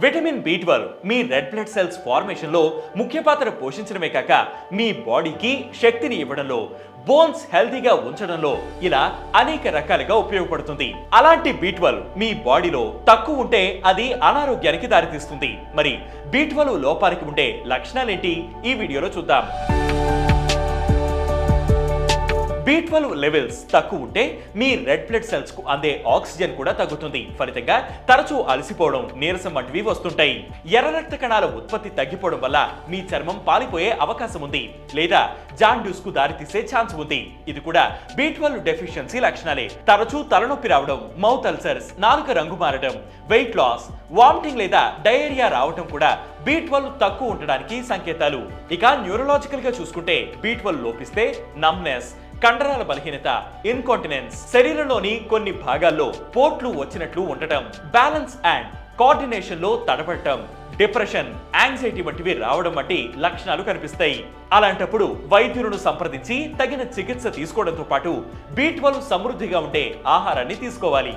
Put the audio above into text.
Vitamin B12 మీ red blood cells formation లో ముఖ్య పాత్ర పోషించడమే కాక మీ బాడీకి శక్తిని ఇవ్వడంలో, బోన్స్ హెల్తీగా ఉంచడంలో ఇలా అనేక రకాలుగా ఉపయోగపడుతుంది. అలాంటి B12 మీ బాడీలో తక్కువ ఉంటే అది అనారోగ్యానికి దారితీస్తుంది. మరి B12 లోపానికి ఉండే లక్షణాలేంటి ఈ వీడియోలో చూద్దాం. B12 లెవెల్స్ తక్కువ ఉంటే మీ రెడ్ బ్లడ్ సెల్స్ కు అందే ఆక్సిజన్ కూడా తగ్గుతుంది. ఫలితంగా తరచూ అలసిపోవడం, నీరసం వంటివి వస్తుంటాయి. ఎర్ర రక్త కణాల ఉత్పత్తి తగ్గిపోవడం వల్ల మీ చర్మం పాలిపోయే అవకాశం ఉంది, లేదా జాండీస్ కు దారితీసే ఛాన్స్ ఉంది. ఇది కూడా B12 డెఫిషియన్సీ లక్షణాలే. తరచూ తలనొప్పి రావడం, మౌత్ అల్సర్స్, నాలుక రంగు మారడం, వెయిట్ లాస్, వామిటింగ్ లేదా డయేరియా రావడం కూడా B12 తక్కువ ఉండడానికి సంకేతాలు. ఇక న్యూరలాజికల్ గా చూసుకుంటే B12 లోపిస్తే నమ్నెస్, కండరాల బలహీనత, ఇన్కాంటినెన్స్, శరీరంలోని కొన్ని భాగాల్లో పోట్లు వచ్చినట్లు ఉండటం, బ్యాలెన్స్ అండ్ కోఆర్డినేషన్ లో తడబడటం, డిప్రెషన్, యాంగ్జైటీ వంటివి రావడం వంటి లక్షణాలు కనిపిస్తాయి. అలాంటప్పుడు వైద్యులను సంప్రదించి తగిన చికిత్స తీసుకోవడంతో పాటు B12 సమృద్ధిగా ఉండే ఆహారాన్ని తీసుకోవాలి.